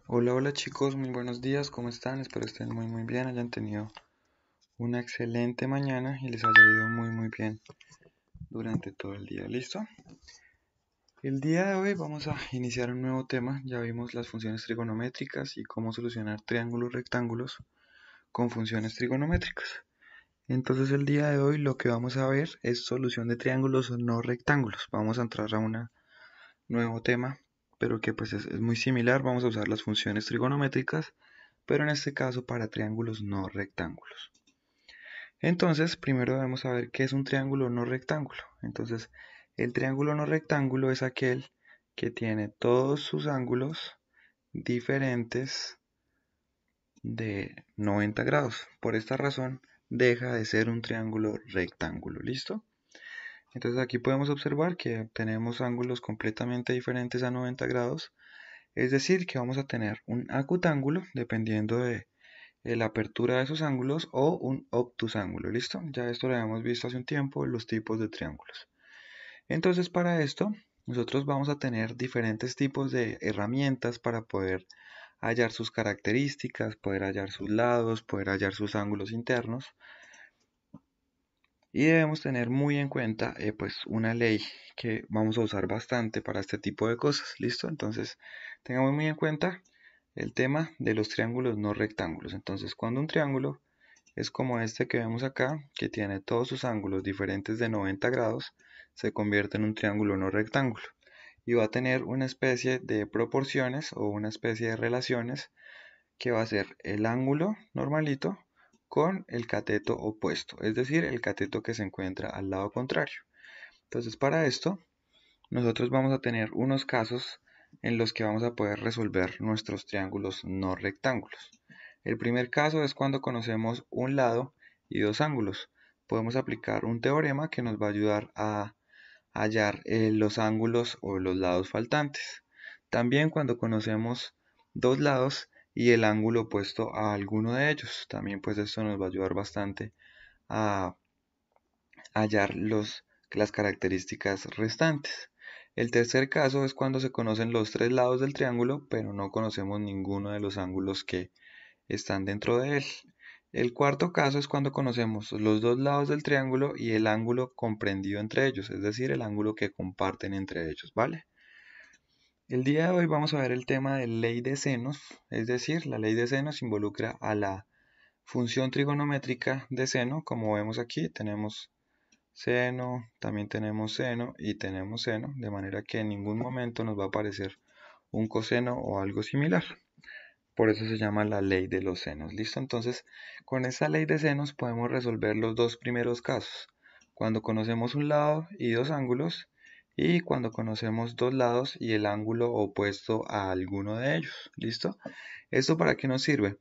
Hola, hola chicos, muy buenos días, ¿cómo están? Espero estén muy bien, hayan tenido una excelente mañana y les haya ido muy bien durante todo el día. ¿Listo? El día de hoy vamos a iniciar un nuevo tema. Ya vimos las funciones trigonométricas y cómo solucionar triángulos rectángulos con funciones trigonométricas. Entonces el día de hoy lo que vamos a ver es solución de triángulos no rectángulos. Vamos a entrar a un nuevo tema, pero que pues es muy similar. Vamos a usar las funciones trigonométricas, pero en este caso para triángulos no rectángulos. Entonces, primero debemos saber qué es un triángulo no rectángulo. Entonces, el triángulo no rectángulo es aquel que tiene todos sus ángulos diferentes de 90 grados. Por esta razón, deja de ser un triángulo rectángulo. ¿Listo? Entonces aquí podemos observar que tenemos ángulos completamente diferentes a 90 grados. Es decir, que vamos a tener un acutángulo dependiendo de la apertura de esos ángulos o un obtusángulo, ¿listo? Ya esto lo habíamos visto hace un tiempo, los tipos de triángulos. Entonces para esto nosotros vamos a tener diferentes tipos de herramientas para poder hallar sus características, poder hallar sus lados, poder hallar sus ángulos internos. Y debemos tener muy en cuenta pues una ley que vamos a usar bastante para este tipo de cosas, ¿listo? Entonces tengamos muy en cuenta el tema de los triángulos no rectángulos. Entonces cuando un triángulo es como este que vemos acá, que tiene todos sus ángulos diferentes de 90 grados, se convierte en un triángulo no rectángulo. Y va a tener una especie de proporciones o una especie de relaciones que va a ser el ángulo normalito con el cateto opuesto, es decir, el cateto que se encuentra al lado contrario. Entonces, para esto, nosotros vamos a tener unos casos en los que vamos a poder resolver nuestros triángulos no rectángulos. El primer caso es cuando conocemos un lado y dos ángulos. Podemos aplicar un teorema que nos va a ayudar a hallar los ángulos o los lados faltantes. También cuando conocemos dos lados y el ángulo opuesto a alguno de ellos. También pues esto nos va a ayudar bastante a hallar las características restantes. El tercer caso es cuando se conocen los tres lados del triángulo, pero no conocemos ninguno de los ángulos que están dentro de él. El cuarto caso es cuando conocemos los dos lados del triángulo y el ángulo comprendido entre ellos, es decir, el ángulo que comparten entre ellos, ¿vale? El día de hoy vamos a ver el tema de ley de senos, es decir, la ley de senos involucra a la función trigonométrica de seno, como vemos aquí, tenemos seno, también tenemos seno y tenemos seno, de manera que en ningún momento nos va a aparecer un coseno o algo similar. Por eso se llama la ley de los senos. ¿Listo? Entonces, con esta ley de senos podemos resolver los dos primeros casos. Cuando conocemos un lado y dos ángulos, y cuando conocemos dos lados y el ángulo opuesto a alguno de ellos. ¿Listo? ¿Esto para qué nos sirve?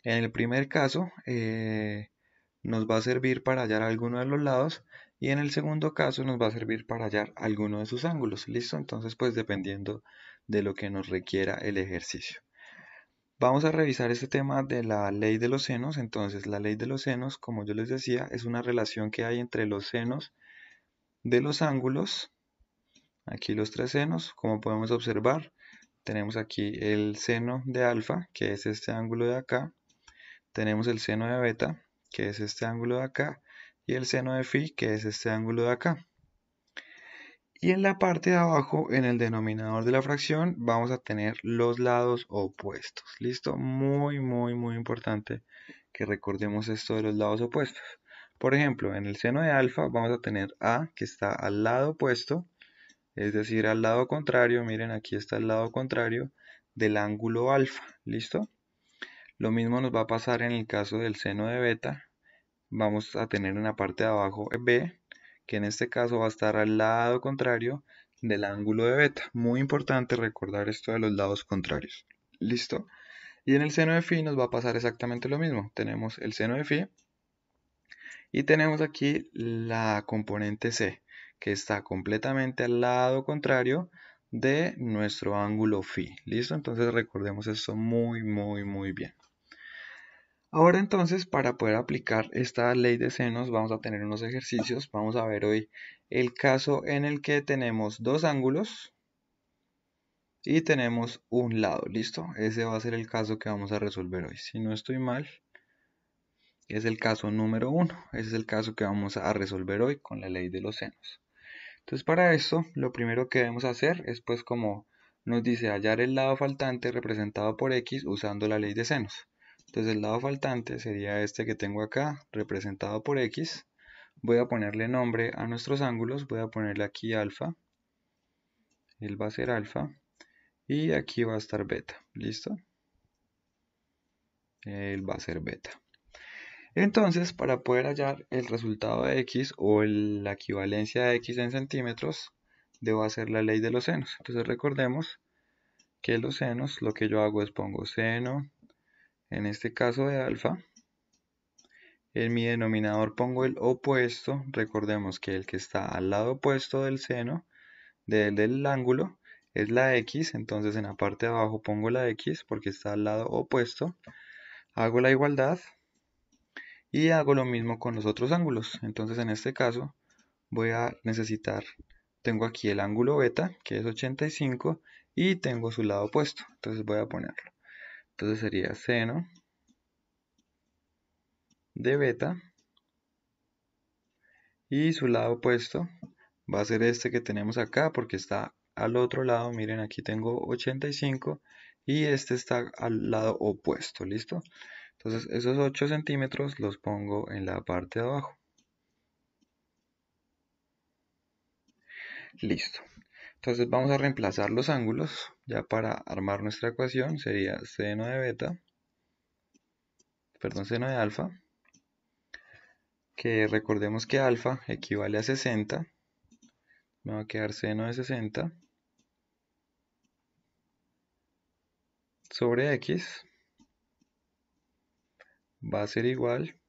En el primer caso, nos va a servir para hallar alguno de los lados y en el segundo caso nos va a servir para hallar alguno de sus ángulos. ¿Listo? Entonces, pues dependiendo de lo que nos requiera el ejercicio. Vamos a revisar este tema de la ley de los senos. Entonces, la ley de los senos, como yo les decía, es una relación que hay entre los senos de los ángulos. Aquí los tres senos, como podemos observar, tenemos aquí el seno de alfa, que es este ángulo de acá. Tenemos el seno de beta, que es este ángulo de acá. Y el seno de phi, que es este ángulo de acá. Y en la parte de abajo, en el denominador de la fracción, vamos a tener los lados opuestos. ¿Listo? Muy importante que recordemos esto de los lados opuestos. Por ejemplo, en el seno de alfa vamos a tener A, que está al lado opuesto, es decir, al lado contrario. Miren, aquí está el lado contrario del ángulo alfa. ¿Listo? Lo mismo nos va a pasar en el caso del seno de beta. Vamos a tener en la parte de abajo B, que en este caso va a estar al lado contrario del ángulo de beta. Muy importante recordar esto de los lados contrarios. ¿Listo? Y en el seno de phi nos va a pasar exactamente lo mismo. Tenemos el seno de phi y tenemos aquí la componente C, que está completamente al lado contrario de nuestro ángulo phi. ¿Listo? Entonces recordemos esto muy bien. Ahora entonces, para poder aplicar esta ley de senos, vamos a tener unos ejercicios. Vamos a ver hoy el caso en el que tenemos dos ángulos y tenemos un lado, ¿listo? Ese va a ser el caso que vamos a resolver hoy. Si no estoy mal, es el caso número 1. Ese es el caso que vamos a resolver hoy con la ley de los senos. Entonces para esto, lo primero que debemos hacer es pues como nos dice hallar el lado faltante representado por x usando la ley de senos. Entonces el lado faltante sería este que tengo acá, representado por x. Voy a ponerle nombre a nuestros ángulos, voy a ponerle aquí alfa. Él va a ser alfa. Y aquí va a estar beta, ¿listo? Él va a ser beta. Entonces, para poder hallar el resultado de x o la equivalencia de x en centímetros, debo hacer la ley de los senos. Entonces recordemos que los senos, lo que yo hago es pongo seno, en este caso de alfa. En mi denominador pongo el opuesto. Recordemos que el que está al lado opuesto del seno, del ángulo, es la x. Entonces en la parte de abajo pongo la x porque está al lado opuesto. Hago la igualdad y hago lo mismo con los otros ángulos. Entonces en este caso voy a necesitar, tengo aquí el ángulo beta que es 85 y tengo su lado opuesto. Entonces voy a ponerlo. Entonces sería seno de beta y su lado opuesto va a ser este que tenemos acá porque está al otro lado. Miren, aquí tengo 85 y este está al lado opuesto, ¿listo? Entonces esos 8 centímetros los pongo en la parte de abajo. Listo. Entonces vamos a reemplazar los ángulos. Ya para armar nuestra ecuación sería seno de beta, perdón, seno de alfa, que recordemos que alfa equivale a 60. Me va a quedar seno de 60 sobre x va a ser igual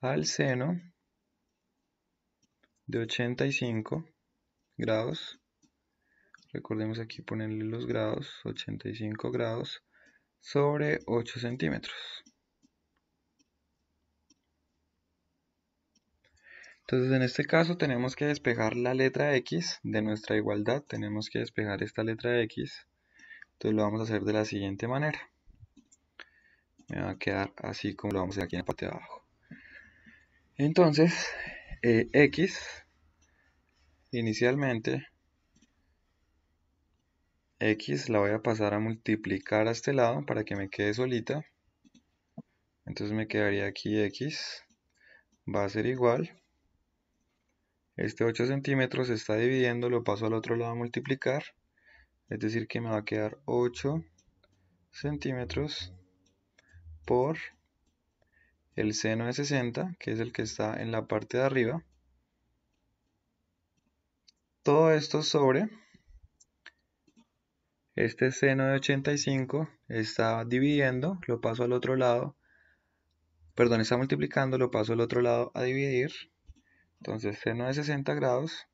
al seno de 85 grados. Recordemos aquí ponerle los grados, 85 grados sobre 8 centímetros. Entonces en este caso tenemos que despejar la letra x de nuestra igualdad. Tenemos que despejar esta letra x. Entonces lo vamos a hacer de la siguiente manera. Me va a quedar así como lo vamos a hacer aquí en la parte de abajo. Entonces, x inicialmente, x la voy a pasar a multiplicar a este lado para que me quede solita. Entonces me quedaría aquí x va a ser igual. Este 8 centímetros se está dividiendo, lo paso al otro lado a multiplicar. Es decir que me va a quedar 8 centímetros por el seno de 60, que es el que está en la parte de arriba. Todo esto sobre este seno de 85 está dividiendo, lo paso al otro lado, perdón, está multiplicando, lo paso al otro lado a dividir. Entonces seno de 60 grados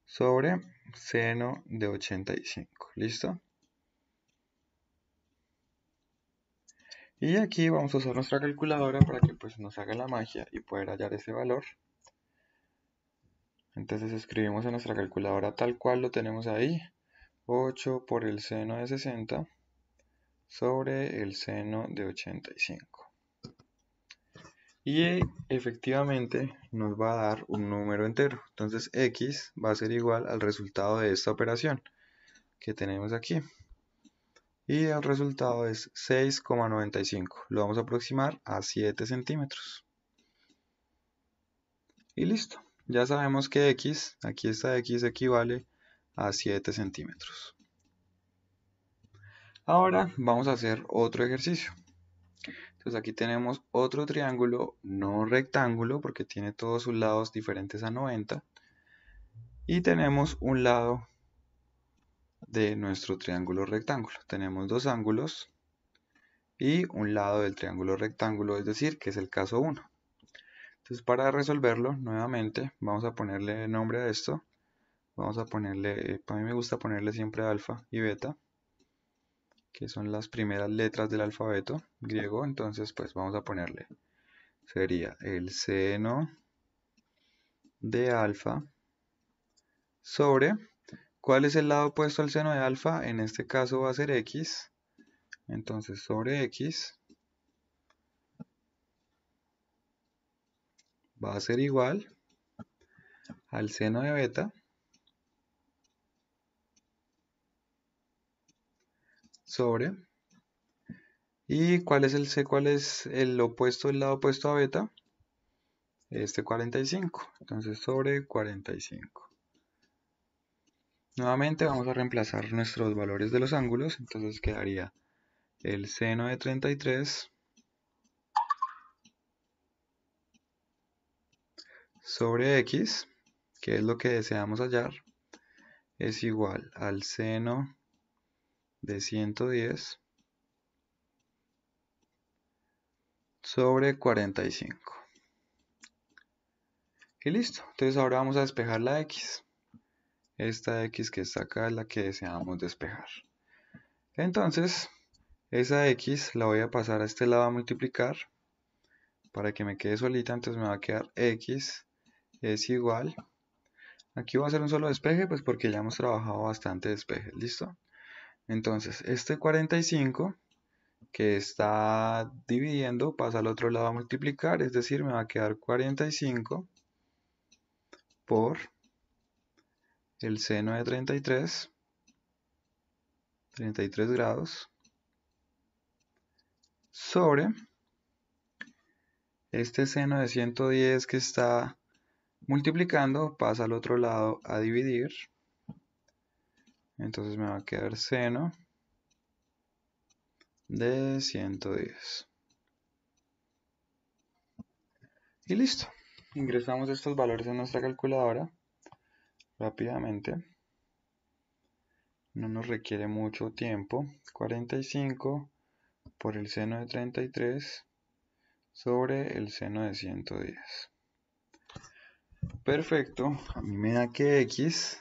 sobre seno de 85, ¿listo? Y aquí vamos a usar nuestra calculadora para que pues nos haga la magia y poder hallar ese valor. Entonces escribimos en nuestra calculadora tal cual lo tenemos ahí, 8 por el seno de 60 sobre el seno de 85. Y efectivamente nos va a dar un número entero. Entonces x va a ser igual al resultado de esta operación que tenemos aquí. Y el resultado es 6,95. Lo vamos a aproximar a 7 centímetros. Y listo. Ya sabemos que x, aquí esta x equivale a 7 centímetros. Ahora vamos a hacer otro ejercicio. Entonces aquí tenemos otro triángulo no rectángulo porque tiene todos sus lados diferentes a 90. Y tenemos un lado de nuestro triángulo rectángulo. Tenemos dos ángulos y un lado del triángulo rectángulo, es decir, que es el caso 1. Entonces para resolverlo nuevamente vamos a ponerle nombre a esto. Vamos a ponerle, para mí me gusta ponerle siempre alfa y beta, que son las primeras letras del alfabeto griego. Entonces pues vamos a ponerle, sería el seno de alfa sobre, ¿Cuál es el lado opuesto al seno de alfa? En este caso va a ser x. Entonces sobre x va a ser igual al seno de beta sobre. ¿Y cuál es el opuesto, el lado opuesto a beta? Este 45. Entonces sobre 45. Nuevamente vamos a reemplazar nuestros valores de los ángulos. Entonces quedaría el seno de 33 sobre x, que es lo que deseamos hallar, es igual al seno de 110 sobre 45. Y listo. Entonces ahora vamos a despejar la x. Esta x que está acá es la que deseamos despejar. Entonces, esa x la voy a pasar a este lado a multiplicar para que me quede solita. Entonces me va a quedar x es igual. Aquí voy a hacer un solo despeje, pues porque ya hemos trabajado bastante despeje. ¿Listo? Entonces, este 45 que está dividiendo pasa al otro lado a multiplicar, es decir, me va a quedar 45 por el seno de 33 grados, sobre este seno de 110 que está multiplicando, pasa al otro lado a dividir, entonces me va a quedar seno de 110. Y listo. Ingresamos estos valores en nuestra calculadora rápidamente. No nos requiere mucho tiempo. 45 por el seno de 33 sobre el seno de 110. Perfecto. A mí me da que x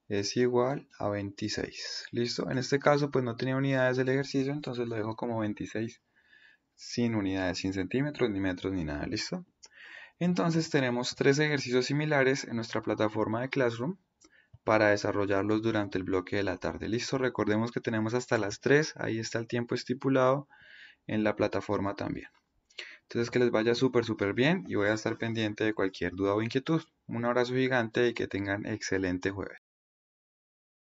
es igual a 26. ¿Listo? En este caso pues no tenía unidades del ejercicio, entonces lo dejo como 26 sin unidades, sin centímetros, ni metros, ni nada. ¿Listo? Entonces tenemos 3 ejercicios similares en nuestra plataforma de Classroom para desarrollarlos durante el bloque de la tarde. Listo, recordemos que tenemos hasta las 3, ahí está el tiempo estipulado en la plataforma también. Entonces que les vaya súper bien y voy a estar pendiente de cualquier duda o inquietud. Un abrazo gigante y que tengan excelente jueves.